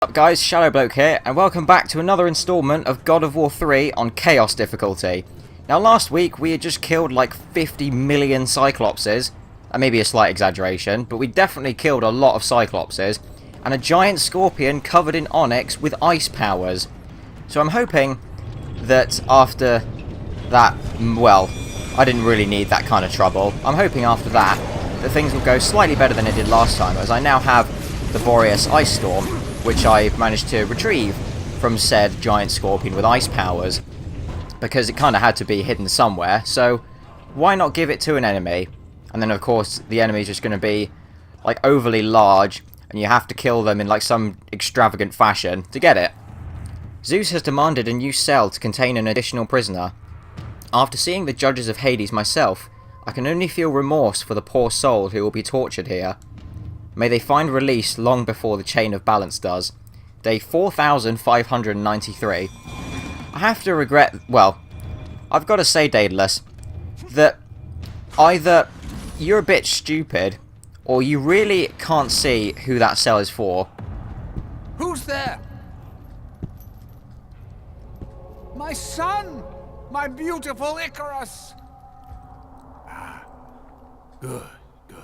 Up guys, Shadowbloke here, and welcome back to another installment of God of War 3 on Chaos difficulty. Now last week we had just killed like 50 million Cyclopses, that may be a slight exaggeration, but we definitely killed a lot of Cyclopses, and a giant scorpion covered in onyx with ice powers. So I'm hoping that after that, well, I didn't really need that kind of trouble. I'm hoping after that things will go slightly better than it did last time, as I now have the Boreas Ice Storm, which I managed to retrieve from said giant scorpion with ice powers, because it kind of had to be hidden somewhere, so why not give it to an enemy? And then of course the enemy is just going to be like overly large, and you have to kill them in like some extravagant fashion to get it. Zeus has demanded a new cell to contain an additional prisoner. After seeing the judges of Hades myself, I can only feel remorse for the poor soul who will be tortured here. May they find release long before the chain of balance does. Day 4593. I have to regret, well, I've got to say, Daedalus, that either you're a bit stupid, or you really can't see who that cell is for. Who's there? My son! My beautiful Icarus! Good, good.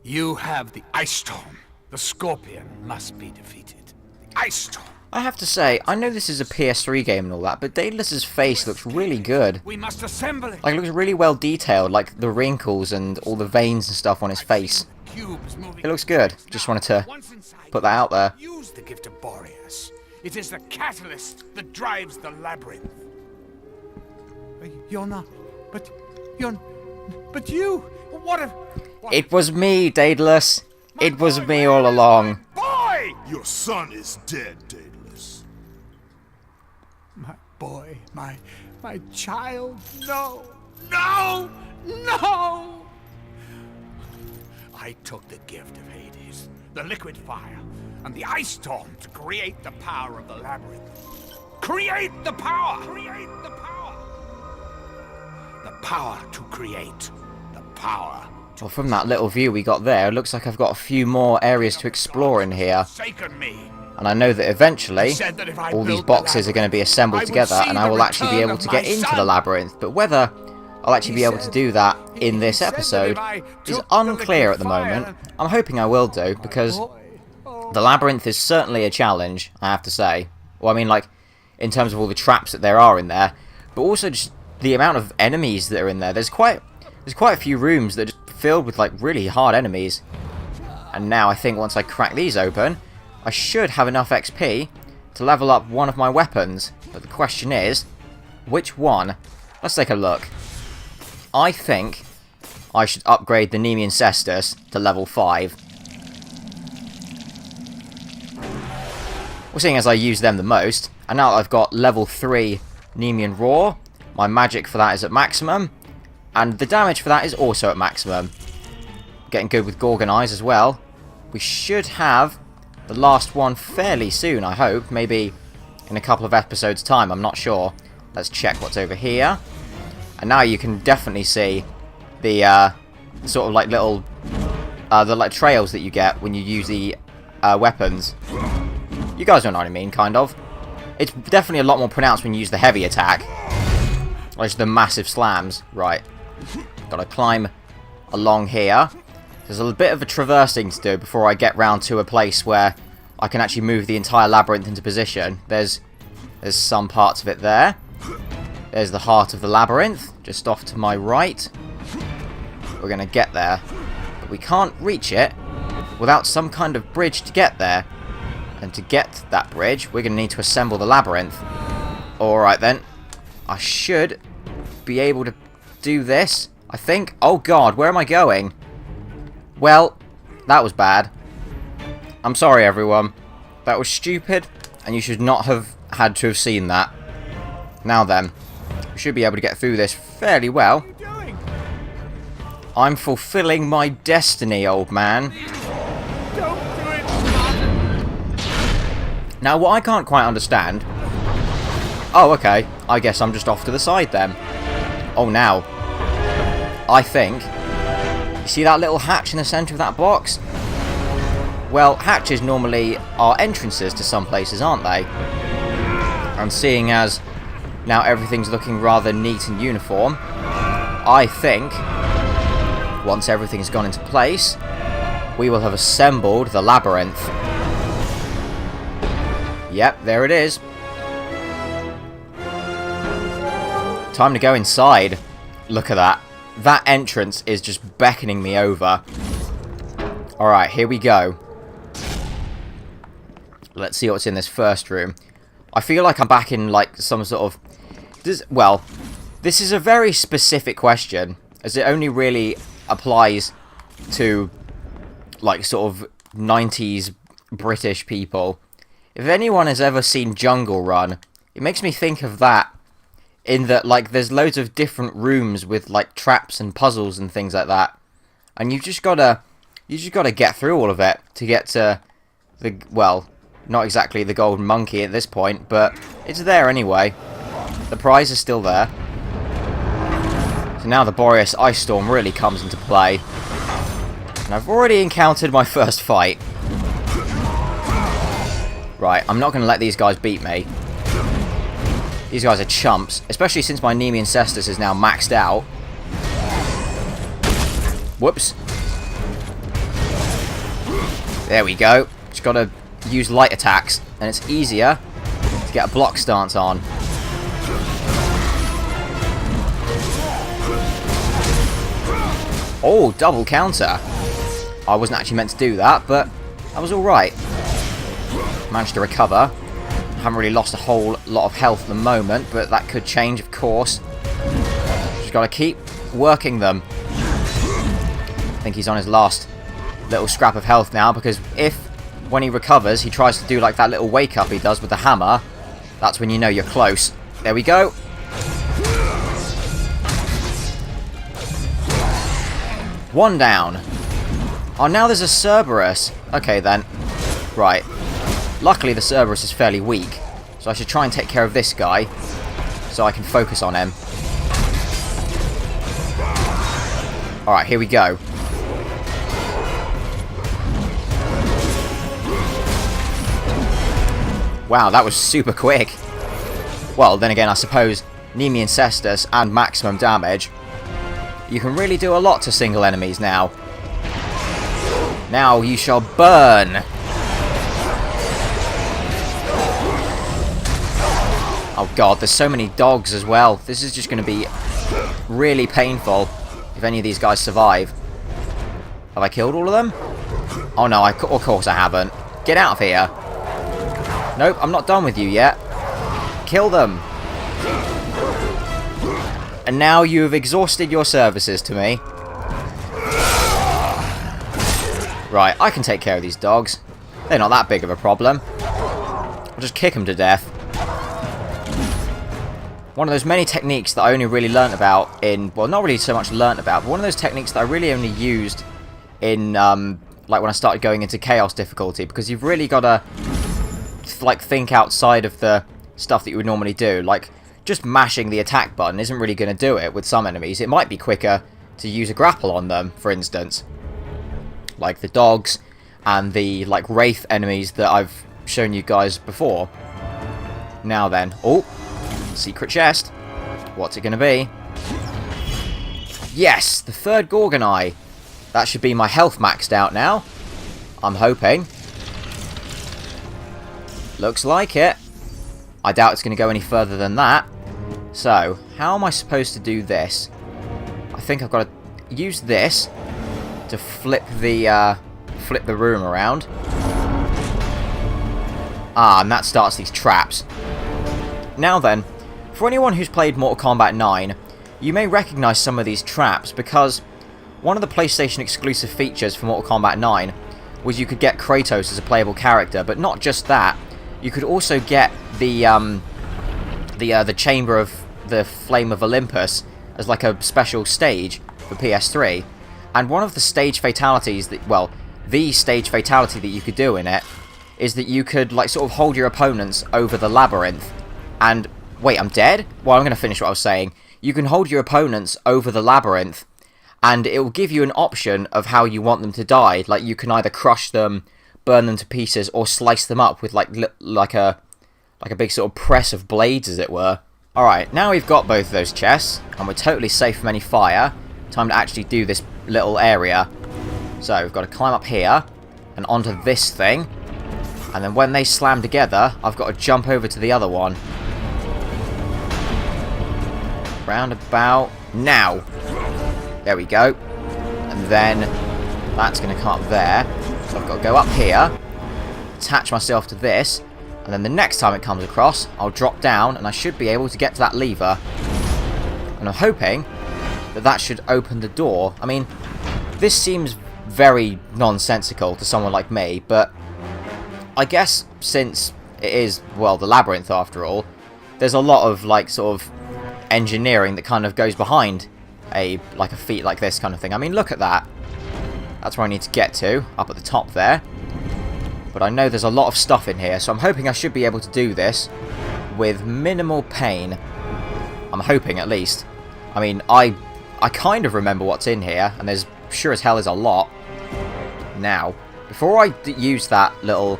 You have the Ice Storm. The Scorpion must be defeated. The Ice Storm. I have to say, I know this is a PS3 game and all that, but Daedalus's face looks really good. We must assemble it. Like, it looks really well detailed, like the wrinkles and all the veins and stuff on his face. It looks good. Just wanted to put that out there. Use the gift of Boreas. It is the catalyst that drives the Labyrinth. You're not, but you. What? It was me, Daedalus. It was me all along. Boy! Your son is dead, Daedalus. My boy, my child, no! No! I took the gift of Hades, the liquid fire, and the ice storm to create the power of the Labyrinth. Create the power! Create the power! The power to create. The power. Well, from that little view we got there, it looks like I've got a few more areas to explore in here. And I know that eventually, all these boxes are going to be assembled together, and I will actually be able to get into the Labyrinth. But whether I'll actually be able to do that in this episode is unclear at the moment. I'm hoping I will do, because the Labyrinth is certainly a challenge, I have to say. Well, I mean, like, in terms of all the traps that there are in there, but also just the amount of enemies that are in there. There's quite a few rooms that are just filled with like really hard enemies. And now I think once I crack these open, I should have enough XP to level up one of my weapons. But the question is, which one? Let's take a look. I think I should upgrade the Nemean Cestus to level 5. Well, seeing as I use them the most, and now that I've got level 3 Nemean Roar, my magic for that is at maximum, and the damage for that is also at maximum. Getting good with Gorgon Eyes as well. We should have the last one fairly soon, I hope. Maybe in a couple of episodes' time, I'm not sure. Let's check what's over here. And now you can definitely see the sort of like little the like trails that you get when you use the weapons. You guys don't know what I mean, kind of. It's definitely a lot more pronounced when you use the heavy attack. Like the massive slams. Right. Gotta climb along here. There's a bit of a traversing to do before I get round to a place where I can actually move the entire labyrinth into position. There's some parts of it there. There's the heart of the labyrinth, just off to my right. We're gonna get there. But we can't reach it without some kind of bridge to get there. And to get that bridge, we're gonna need to assemble the labyrinth. Alright then. I should be able to do this, I think. Oh god, where am I going? Well, that was bad. I'm sorry everyone. That was stupid, and you should not have had to have seen that. Now then, we should be able to get through this fairly well. What are you doing? I'm fulfilling my destiny, old man. Don't do it! Now, what I can't quite understand... Oh, okay. I guess I'm just off to the side then. Oh, now. I think... You see that little hatch in the centre of that box? Well, hatches normally are entrances to some places, aren't they? And seeing as now everything's looking rather neat and uniform, I think once everything's gone into place, we will have assembled the Labyrinth. Yep, there it is. Time to go inside. Look at that. That entrance is just beckoning me over. Alright, here we go. Let's see what's in this first room. I feel like I'm back in, like, some sort of... Well, this is a very specific question, as it only really applies to, like, sort of 90s British people. If anyone has ever seen Jungle Run, it makes me think of that. In that, like, there's loads of different rooms with, like, traps and puzzles and things like that. And you just gotta get through all of it to get to the, well, not exactly the golden monkey at this point, but it's there anyway. The prize is still there. So now the Boreas Ice Storm really comes into play. And I've already encountered my first fight. Right, I'm not going to let these guys beat me. These guys are chumps, especially since my Nemean Cestus is now maxed out. Whoops. There we go. Just got to use light attacks, and it's easier to get a block stance on. Oh, double counter. I wasn't actually meant to do that, but that was alright. Managed to recover. Haven't really lost a whole lot of health at the moment, but that could change, of course. Just got to keep working them. I think he's on his last little scrap of health now, because if, when he recovers, he tries to do like that little wake-up he does with the hammer, that's when you know you're close. There we go. One down. Oh, now there's a Cerberus. Okay, then. Right. Luckily, the Cerberus is fairly weak, so I should try and take care of this guy, so I can focus on him. Alright, here we go. Wow, that was super quick. Well, then again, I suppose Nemean Cestus and maximum damage. You can really do a lot to single enemies now. Now you shall burn! Oh god, there's so many dogs as well. This is just going to be really painful if any of these guys survive. Have I killed all of them? Oh no, of course I haven't. Get out of here. Nope, I'm not done with you yet. Kill them. And now you have exhausted your services to me. Right, I can take care of these dogs. They're not that big of a problem. I'll just kick them to death. One of those many techniques that I only really learnt about in... Well, not really so much learnt about, but one of those techniques that I really only used in, like, when I started going into Chaos difficulty, because you've really got to, like, think outside of the stuff that you would normally do. Like, just mashing the attack button isn't really going to do it with some enemies. It might be quicker to use a grapple on them, for instance. Like the dogs and the, like, wraith enemies that I've shown you guys before. Now then. Oh! Secret chest. What's it going to be? Yes! The third Gorgon Eye. That should be my health maxed out now. I'm hoping. Looks like it. I doubt it's going to go any further than that. So, how am I supposed to do this? I think I've got to use this to flip the room around. Ah, and that starts these traps. Now then, for anyone who's played Mortal Kombat 9, you may recognise some of these traps, because one of the PlayStation exclusive features for Mortal Kombat 9 was you could get Kratos as a playable character, but not just that, you could also get the Chamber of the Flame of Olympus as like a special stage for PS3, and one of the stage fatalities that, well, the stage fatality that you could do in it is that you could, like, sort of hold your opponents over the labyrinth, and wait, I'm dead? Well, I'm going to finish what I was saying. You can hold your opponents over the labyrinth, and it will give you an option of how you want them to die. Like, you can either crush them, burn them to pieces or slice them up with like a big sort of press of blades, as it were. Alright, now we've got both of those chests, and we're totally safe from any fire. Time to actually do this little area. So, we've got to climb up here, and onto this thing. And then when they slam together, I've got to jump over to the other one. Round about now. There we go. And then that's going to come up there. So I've got to go up here, attach myself to this, and then the next time it comes across, I'll drop down and I should be able to get to that lever. And I'm hoping that that should open the door. I mean, this seems very nonsensical to someone like me, but I guess since it is, well, the Labyrinth after all, there's a lot of, like, sort of engineering that kind of goes behind a feat like this kind of thing. I mean, look at that. That's where I need to get to, up at the top there. But I know there's a lot of stuff in here, so I'm hoping I should be able to do this with minimal pain. I'm hoping, at least. I mean, I kind of remember what's in here, and there's sure as hell is a lot. Now, before I use that little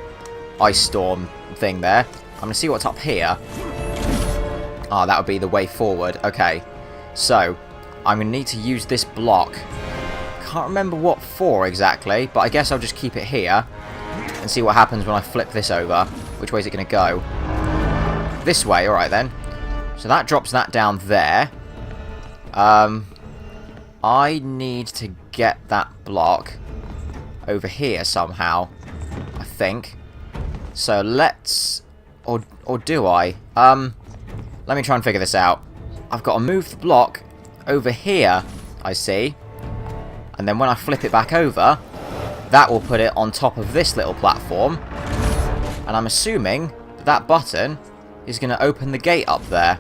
ice storm thing there, I'm going to see what's up here. Ah, that would be the way forward. Okay, so I'm going to need to use this block. Can't remember what for exactly, but I guess I'll just keep it here and see what happens when I flip this over. Which way is it going to go? This way, alright then. So that drops that down there. I need to get that block over here somehow, I think. So let's... Or do I? Let me try and figure this out. I've got to move the block over here, I see. And then when I flip it back over, that will put it on top of this little platform. And I'm assuming that that button is going to open the gate up there.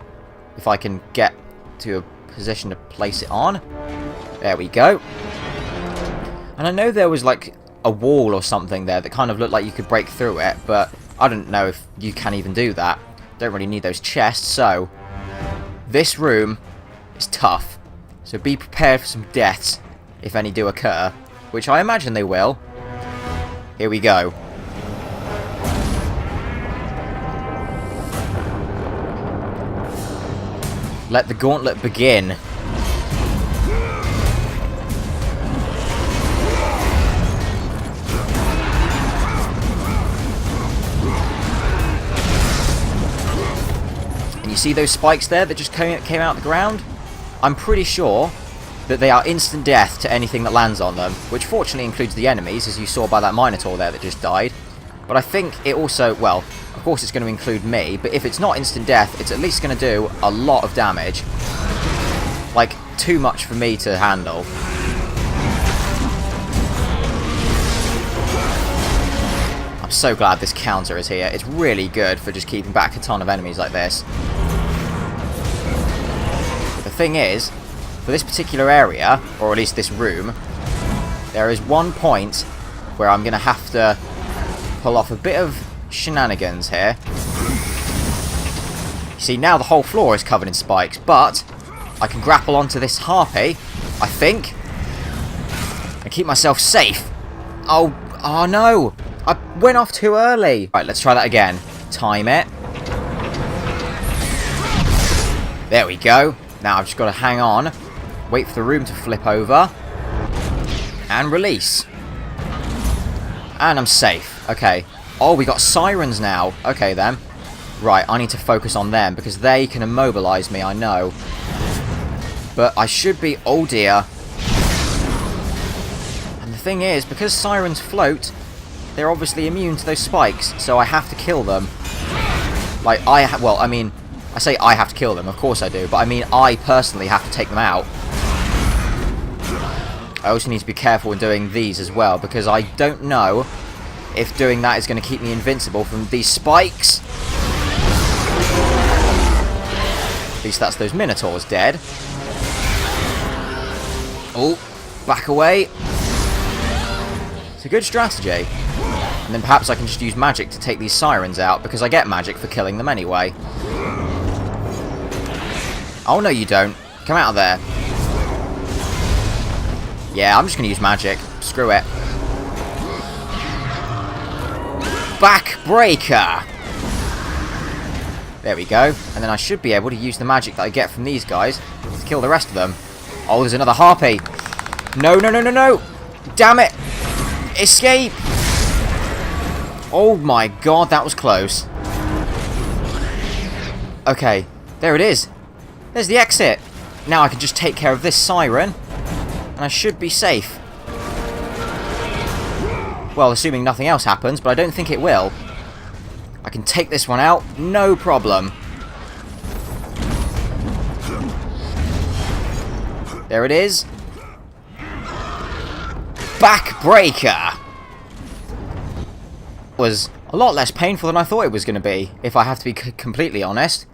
If I can get to a position to place it on. There we go. And I know there was like a wall or something there that kind of looked like you could break through it, but I don't know if you can even do that. Don't really need those chests, so this room is tough. So be prepared for some deaths, if any do occur, which I imagine they will. Here we go. Let the gauntlet begin. And you see those spikes there that just came out of the ground? I'm pretty sure that they are instant death to anything that lands on them, which fortunately includes the enemies, as you saw by that Minotaur there that just died. But I think it also, well, of course it's going to include me, but if it's not instant death, it's at least going to do a lot of damage. Like, too much for me to handle. I'm so glad this counter is here. It's really good for just keeping back a ton of enemies like this. But the thing is, for this particular area, or at least this room, there is one point where I'm going to have to pull off a bit of shenanigans here. You see, now the whole floor is covered in spikes, but I can grapple onto this Harpy, I think, and keep myself safe. Oh no! I went off too early! Right, let's try that again. Time it. There we go. Now I've just got to hang on, wait for the room to flip over, and release. And I'm safe. Okay. Oh, we got sirens now. Okay, then. Right, I need to focus on them, because they can immobilize me, I know. But I should be... Oh, dear. And the thing is, because sirens float, they're obviously immune to those spikes, so I have to kill them. Like, well, I mean, I say I have to kill them, of course I do, but I mean, I personally have to take them out. I also need to be careful in doing these as well, because I don't know if doing that is going to keep me invincible from these spikes. At least that's those Minotaurs dead. Oh, back away. It's a good strategy. And then perhaps I can just use magic to take these sirens out, because I get magic for killing them anyway. Oh, no you don't. Come out of there. Yeah, I'm just going to use magic. Screw it. Backbreaker! There we go. And then I should be able to use the magic that I get from these guys to kill the rest of them. Oh, there's another Harpy. No, no, no, no, no! Damn it! Escape! Oh my god, that was close. Okay, there it is. There's the exit. Now I can just take care of this siren, and I should be safe. Well, assuming nothing else happens, but I don't think it will. I can take this one out, no problem. There it is. Backbreaker! Was a lot less painful than I thought it was going to be, if I have to be completely honest.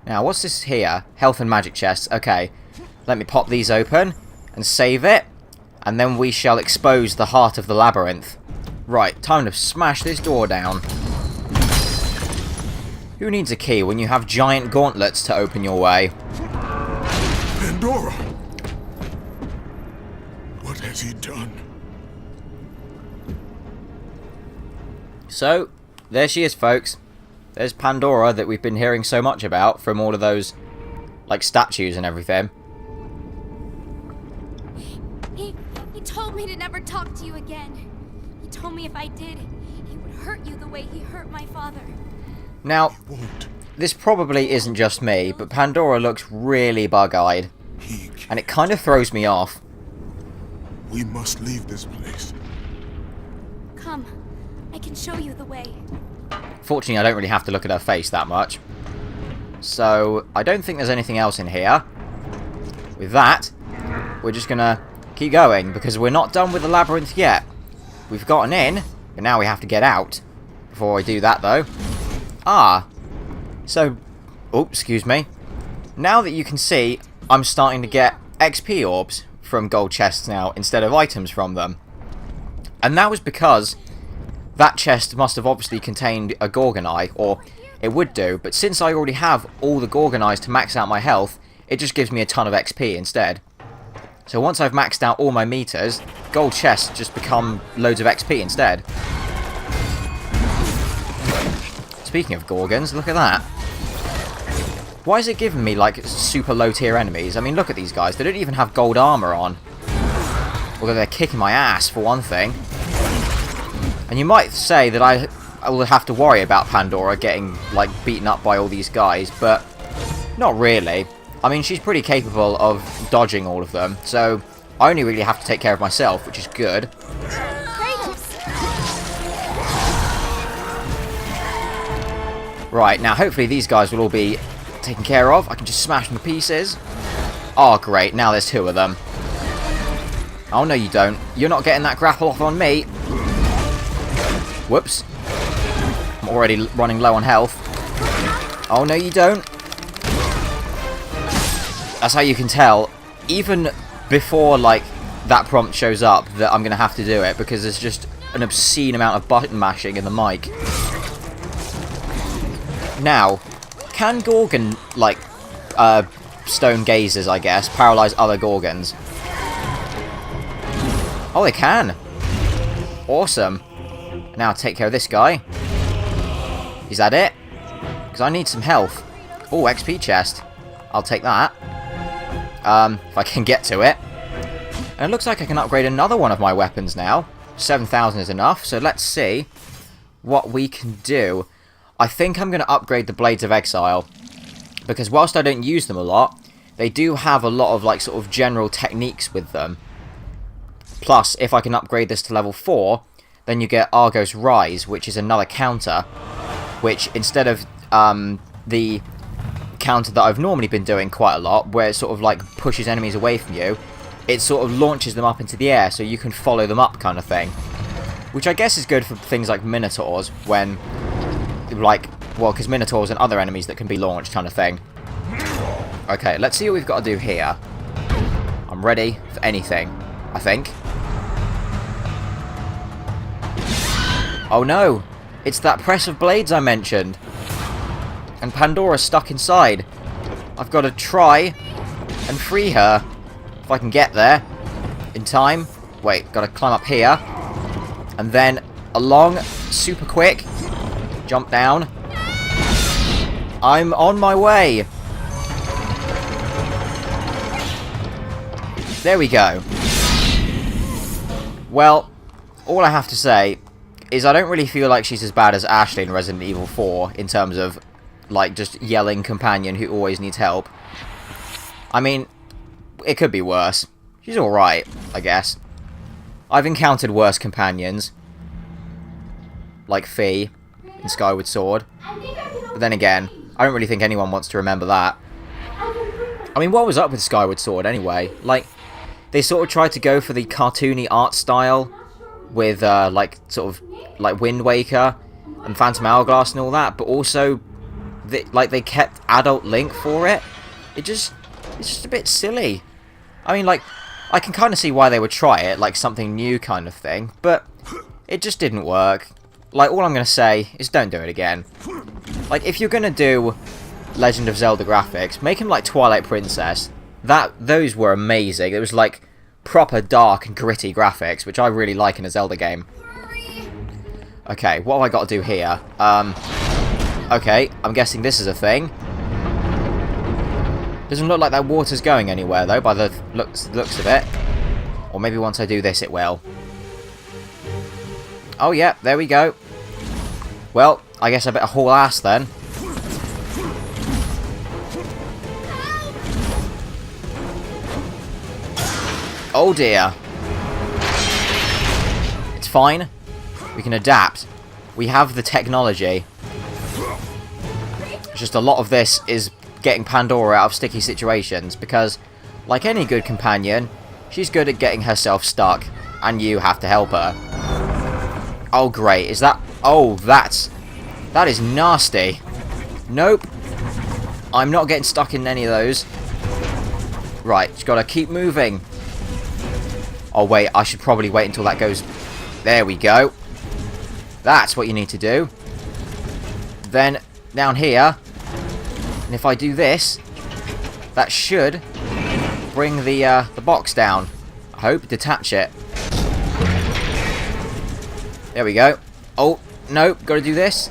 Now, what's this here? Health and magic chests. Okay, let me pop these open and save it, and then we shall expose the heart of the labyrinth. Right, time to smash this door down. Who needs a key when you have giant gauntlets to open your way? Pandora! What has he done? So, there she is, folks. There's Pandora that we've been hearing so much about from all of those, like, statues and everything. He told me to never talk to you again. He told me if I did, he would hurt you the way he hurt my father. Now, this probably isn't just me, but Pandora looks really bug-eyed. And it kind of throws me off. We must leave this place. Come, I can show you the way. Fortunately, I don't really have to look at her face that much. So, I don't think there's anything else in here. With that, we're just gonna keep going, because we're not done with the labyrinth yet. We've gotten in, but now we have to get out. Before I do that, though. So, oh, excuse me. Now that you can see, I'm starting to get XP orbs from gold chests now, instead of items from them. And that was because that chest must have obviously contained a Gorgon Eye, or it would do, but since I already have all the Gorgon Eyes to max out my health, it just gives me a ton of XP instead. So once I've maxed out all my meters, gold chests just become loads of XP instead. Speaking of Gorgons, look at that. Why is it giving me, like, super low tier enemies? I mean, look at these guys. They don't even have gold armor on. Although they're kicking my ass, for one thing. And you might say that I will have to worry about Pandora getting, like, beaten up by all these guys, but not really. I mean, she's pretty capable of dodging all of them, so I only really have to take care of myself, which is good. Right, now hopefully these guys will all be taken care of. I can just smash them to pieces. Oh, great, now there's two of them. Oh, no you don't. You're not getting that grapple off on me. Whoops. I'm already running low on health. Oh, no you don't. That's how you can tell, even before, like, that prompt shows up, that I'm going to have to do it, because there's just an obscene amount of button mashing in the mic. Now, can Gorgon, like, stone gazers, I guess, paralyze other Gorgons? Oh, they can. Awesome. Now take care of this guy. Is that it? Because I need some health. Oh, XP chest. I'll take that. If I can get to it. And it looks like I can upgrade another one of my weapons now. 7,000 is enough, so let's see what we can do. I think I'm going to upgrade the Blades of Exile, because whilst I don't use them a lot, they do have a lot of, like, sort of general techniques with them. Plus, if I can upgrade this to level 4, then you get Argos Rise, which is another counter, which instead of the counter that I've normally been doing quite a lot, where it sort of, like, pushes enemies away from you, it sort of launches them up into the air so you can follow them up, kind of thing. Which I guess is good for things like Minotaurs, when, like, well, because Minotaurs and other enemies that can be launched, kind of thing. Okay, let's see what we've got to do here. I'm ready for anything, I think. Oh no! It's that press of blades I mentioned! And Pandora's stuck inside. I've got to try and free her. If I can get there in time. Wait, got to climb up here. And then along super quick. Jump down. I'm on my way. There we go. Well, all I have to say is I don't really feel like she's as bad as Ashley in Resident Evil 4 in terms of, like, just yelling companion who always needs help. I mean, it could be worse. She's alright, I guess. I've encountered worse companions, like Fee in Skyward Sword. But then again, I don't really think anyone wants to remember that. I mean, what was up with Skyward Sword anyway? Like, they sort of tried to go for the cartoony art style with, like, sort of, like Wind Waker and Phantom Hourglass and all that, but also, they kept adult Link for it. It's just a bit silly. I mean, like, I can kind of see why they would try it, like something new kind of thing, but it just didn't work. Like, all I'm going to say is don't do it again. Like, if you're going to do Legend of Zelda graphics, make them like Twilight Princess. Those were amazing. It was like proper dark and gritty graphics, which I really like in a Zelda game. Okay, what have I got to do here? Okay, I'm guessing this is a thing. Doesn't look like that water's going anywhere, though, by the looks of it. Or maybe once I do this, it will. Oh, yeah, there we go. Well, I guess I better haul ass, then. Oh, dear. It's fine. We can adapt. We have the technology. It's just a lot of this is getting Pandora out of sticky situations, because, like any good companion, she's good at getting herself stuck, and you have to help her. Oh, great. Is that... Oh, that is nasty. Nope. I'm not getting stuck in any of those. Right, just gotta keep moving. Oh, wait, I should probably wait until that goes... There we go. That's what you need to do. Then, down here... And if I do this, that should bring the box down. I hope. Detach it. There we go. Oh, no. Got to do this.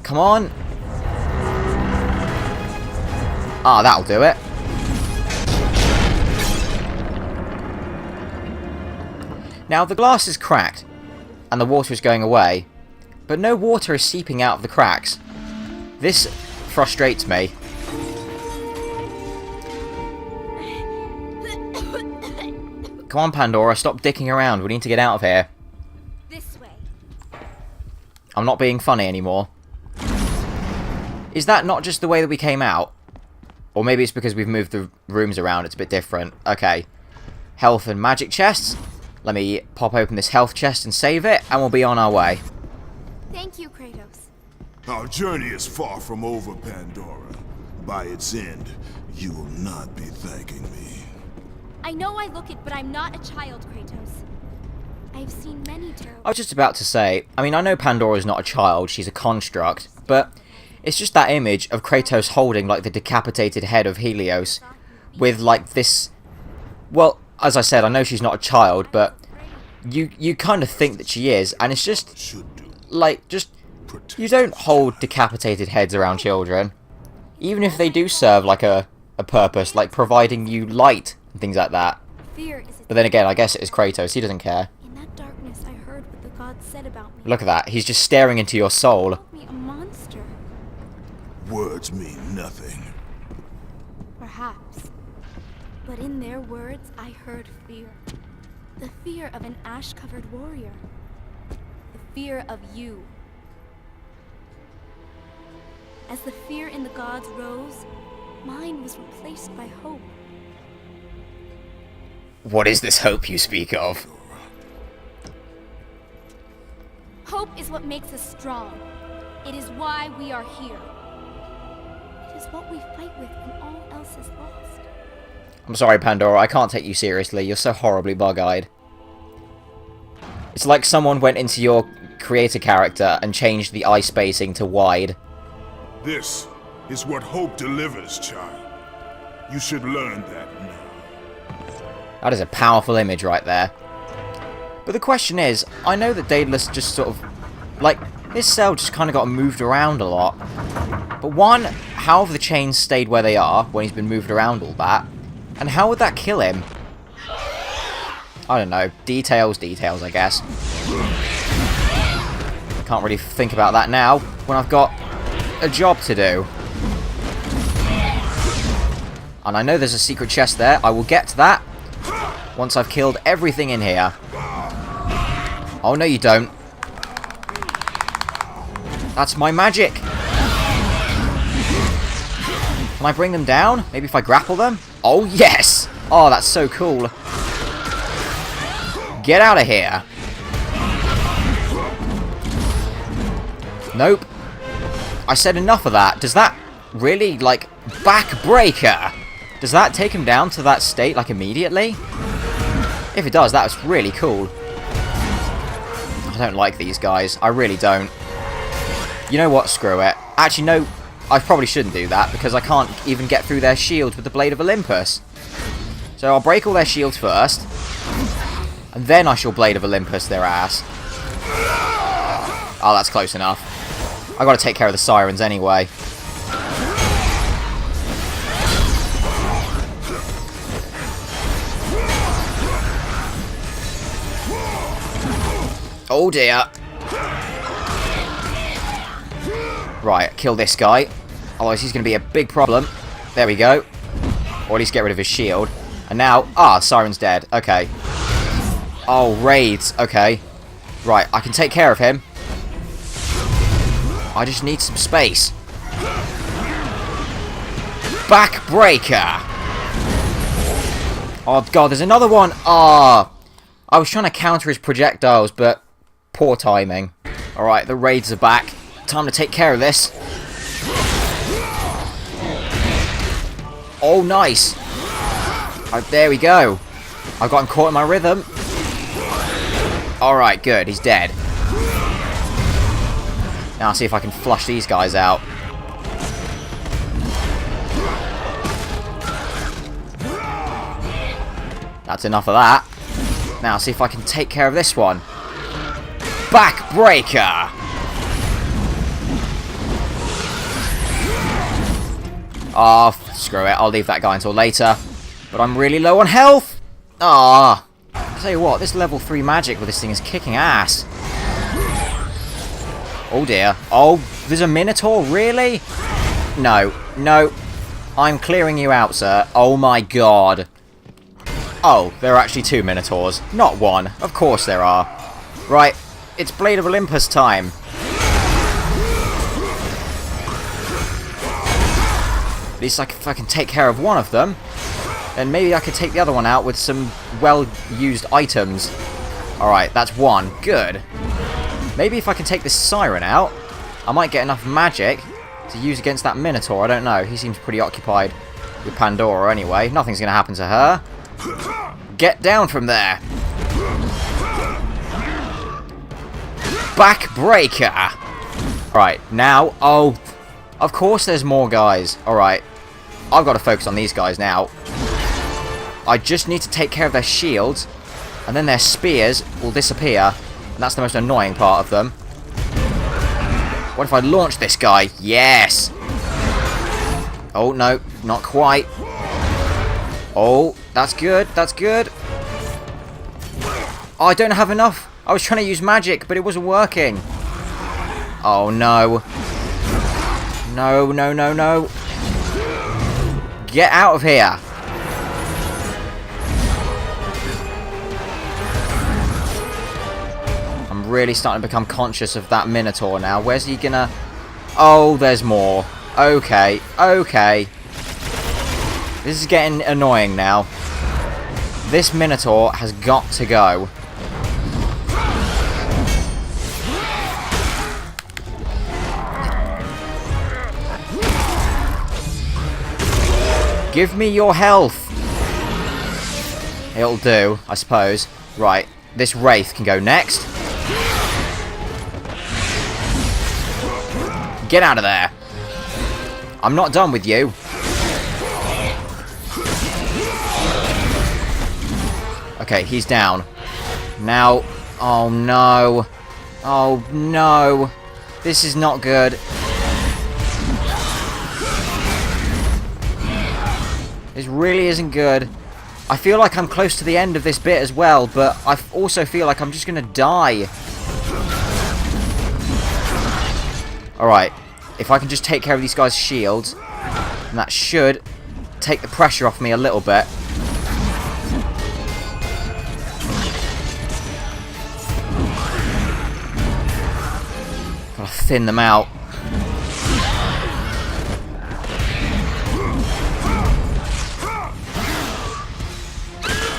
Come on. Ah, that'll do it. Now, the glass is cracked, and the water is going away, but no water is seeping out of the cracks. This frustrates me. Come on, Pandora, stop dicking around. We need to get out of here. This way. I'm not being funny anymore. Is that not just the way that we came out? Or maybe it's because we've moved the rooms around, it's a bit different. Okay. Health and magic chests. Let me pop open this health chest and save it, and we'll be on our way. Thank you, Kratos. Our journey is far from over, Pandora. By its end, you will not be thanking me. I know I look it, but I'm not a child, Kratos. I've seen many terrible... I was just about to say, I mean, I know Pandora's not a child, she's a construct, but it's just that image of Kratos holding, like, the decapitated head of Helios with, like, this... Well, as I said, I know she's not a child, but you kind of think that she is, and it's just, like, just... You don't hold decapitated heads around children. Even if they do serve, like, a purpose, like providing you light and things like that. But then again, I guess it is Kratos, he doesn't care. In that darkness, I heard what the gods said about me. Look at that, he's just staring into your soul. They called me a monster. Words mean nothing. Perhaps. But in their words, I heard fear. The fear of an ash-covered warrior. The fear of you. As the fear in the gods rose, mine was replaced by hope. What is this hope you speak of? Hope is what makes us strong. It is why we are here. It is what we fight with when all else is lost. I'm sorry, Pandora, I can't take you seriously. You're so horribly bug-eyed. It's like someone went into your creator character and changed the eye spacing to wide. This is what hope delivers, child. You should learn that now. That is a powerful image right there. But the question is, I know that Daedalus just sort of... Like, This cell just kind of got moved around a lot. But one, how have the chains stayed where they are when he's been moved around all that? And how would that kill him? I don't know. Details, I guess. Can't really think about that now when I've got a job to do. And I know there's a secret chest there. I will get to that once I've killed everything in here. Oh, no you don't. That's my magic. Can I bring them down? Maybe if I grapple them? Oh, yes! Oh, that's so cool. Get out of here. Nope. I said enough of that. Does that really, like, backbreaker? Does that take him down to that state, like, immediately? If it does, that's really cool. I don't like these guys. I really don't. You know what? Screw it. Actually, no. I probably shouldn't do that, because I can't even get through their shields with the Blade of Olympus. So I'll break all their shields first. And then I shall Blade of Olympus their ass. Oh, that's close enough. I gotta take care of the sirens anyway. Oh dear. Right, kill this guy. Otherwise he's going to be a big problem. There we go. Or at least get rid of his shield. And now... Ah, Siren's dead. Okay. Oh, raids. Okay. Right, I can take care of him. I just need some space. Backbreaker. Oh, God, there's another one. Ah. I was trying to counter his projectiles, but... Poor timing. Alright, the raids are back. Time to take care of this. Oh, nice. Oh, there we go. I've got him caught in my rhythm. Alright, good. He's dead. Now I'll see if I can flush these guys out. That's enough of that. Now I'll see if I can take care of this one. Backbreaker! Oh, screw it. I'll leave that guy until later. But I'm really low on health! Ah, I'll tell you what, this level 3 magic with this thing is kicking ass. Oh dear. Oh, there's a Minotaur? Really? No. No. I'm clearing you out, sir. Oh my god. Oh, there are actually 2 Minotaurs. Not one. Of course there are. Right. It's Blade of Olympus time. At least if I can take care of one of them, then maybe I could take the other one out with some well-used items. Alright, that's one. Good. Maybe if I can take this Siren out, I might get enough magic to use against that Minotaur. I don't know. He seems pretty occupied with Pandora anyway. Nothing's going to happen to her. Get down from there. Backbreaker! Right, now... Oh, of course there's more guys. Alright. I've got to focus on these guys now. I just need to take care of their shields, and then their spears will disappear. And that's the most annoying part of them. What if I launch this guy? Yes! Oh, no. Not quite. Oh, that's good. That's good. Oh, I don't have enough. I was trying to use magic, but it wasn't working. Oh, no. No, no, no, no. Get out of here. I'm really starting to become conscious of that Minotaur now. Where's he gonna... Oh, there's more. Okay, okay. This is getting annoying now. This Minotaur has got to go. Give me your health. It'll do, I suppose. Right, this Wraith can go next. Get out of there. I'm not done with you. Okay, he's down. Now, oh no. Oh no. This is not good. This really isn't good. I feel like I'm close to the end of this bit as well, but I also feel like I'm just going to die. Alright, if I can just take care of these guys' shields, and that should take the pressure off me a little bit. Gotta thin them out.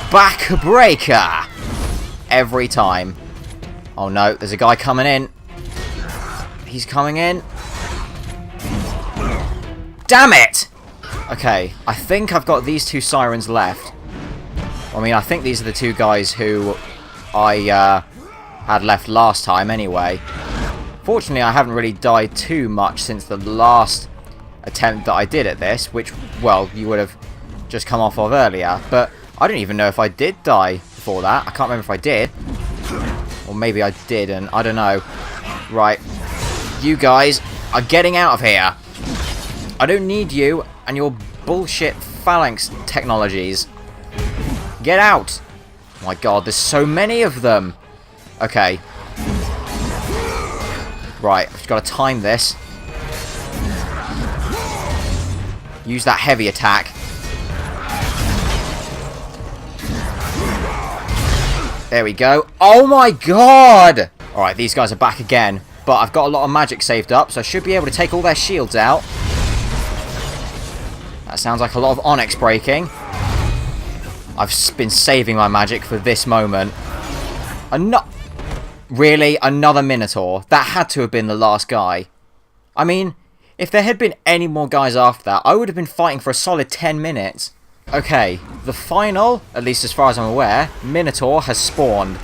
Backbreaker! Every time. Oh no, there's a guy coming in. He's coming in. Damn it! Okay, I think I've got these two sirens left. I mean, I think these are the two guys who I had left last time anyway. Fortunately, I haven't really died too much since the last attempt that I did at this, which, well, you would have just come off of earlier. But I don't even know if I did die before that. I can't remember if I did. Or maybe I did, and I don't know. Right. You guys are getting out of here. I don't need you and your bullshit phalanx technologies. Get out. Oh my god, there's so many of them. Okay. Right, I've just got to time this. Use that heavy attack. There we go. Oh my god! Alright, these guys are back again. But I've got a lot of magic saved up, so I should be able to take all their shields out. That sounds like a lot of onyx breaking. I've been saving my magic for this moment. Really? Another Minotaur? That had to have been the last guy. I mean, if there had been any more guys after that, I would have been fighting for a solid 10 minutes. Okay, the final, at least as far as I'm aware, Minotaur has spawned.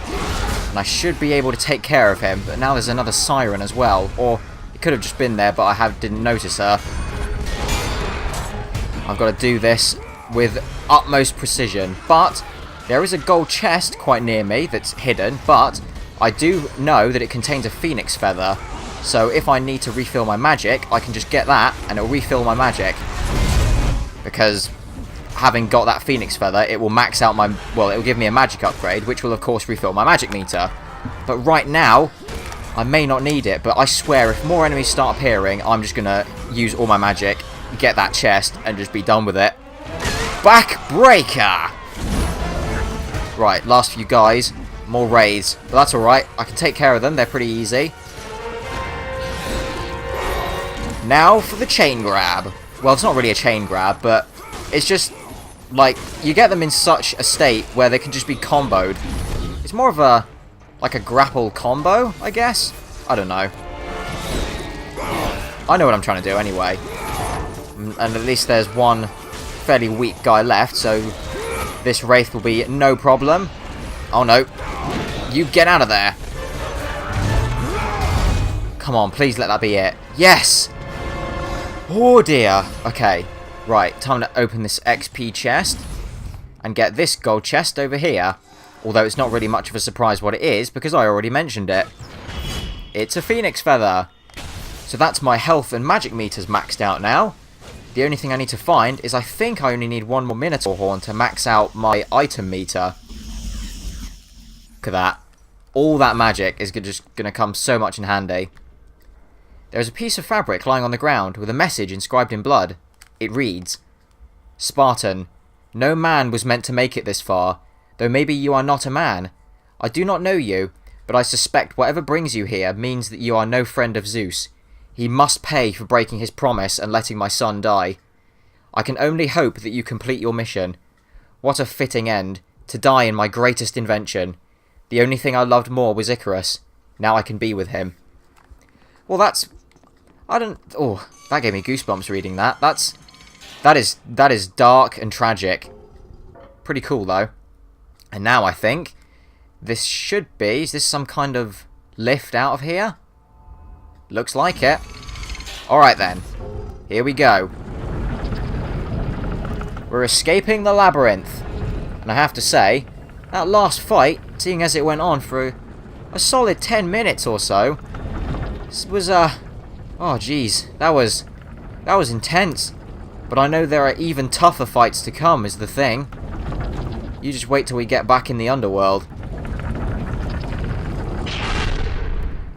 And I should be able to take care of him, but now there's another siren as well. Or it could have just been there, but I didn't notice her. I've got to do this with utmost precision. But there is a gold chest quite near me that's hidden, but I do know that it contains a phoenix feather. So if I need to refill my magic, I can just get that and it'll refill my magic. Because having got that phoenix feather, it will max out my... well, it will give me a magic upgrade, which will of course refill my magic meter. But right now, I may not need it, but I swear if more enemies start appearing, I'm just going to use all my magic, get that chest, and just be done with it. Backbreaker! Right, last few guys. More raids. But that's alright. I can take care of them. They're pretty easy. Now for the chain grab. Well, it's not really a chain grab, but it's just... like, you get them in such a state where they can just be comboed. It's more of a... like a grapple combo, I guess? I don't know. I know what I'm trying to do anyway. And at least there's one fairly weak guy left, so this wraith will be no problem. Oh no. You get out of there. Come on, please let that be it. Yes! Oh dear. Okay. Right, time to open this XP chest and get this gold chest over here. Although it's not really much of a surprise what it is, because I already mentioned it. It's a phoenix feather. So that's my health and magic meters maxed out now. The only thing I need to find is I think I only need one more Minotaur horn to max out my item meter. Look at that. All that magic is just going to come so much in handy. There is a piece of fabric lying on the ground with a message inscribed in blood. It reads, Spartan, no man was meant to make it this far, though maybe you are not a man. I do not know you, but I suspect whatever brings you here means that you are no friend of Zeus. He must pay for breaking his promise and letting my son die. I can only hope that you complete your mission. What a fitting end, to die in my greatest invention. The only thing I loved more was Icarus. Now I can be with him. Well, that's... oh, that gave me goosebumps reading that. That is dark and tragic. Pretty cool, though. And now I think this should be... is this some kind of lift out of here? Looks like it. Alright then. Here we go. We're escaping the labyrinth. And I have to say, that last fight, seeing as it went on for a solid 10 minutes or so, This was, oh jeez, that was intense. But I know there are even tougher fights to come, is the thing. You just wait till we get back in the underworld.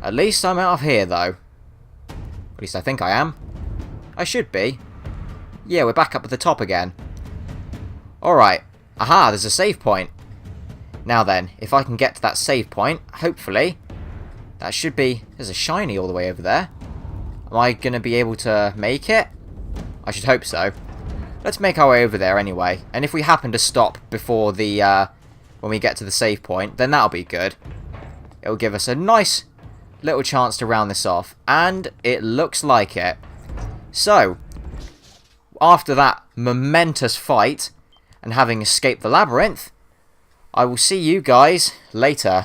At least I'm out of here, though. At least I think I am. I should be. Yeah, we're back up at the top again. Alright. Aha, there's a save point. Now then, if I can get to that save point, hopefully, that should be... There's a shiny all the way over there. Am I going to be able to make it? I should hope so. Let's make our way over there anyway. And if we happen to stop before the, when we get to the save point, then that'll be good. It'll give us a nice little chance to round this off. And it looks like it. So, after that momentous fight, and having escaped the labyrinth, I will see you guys later.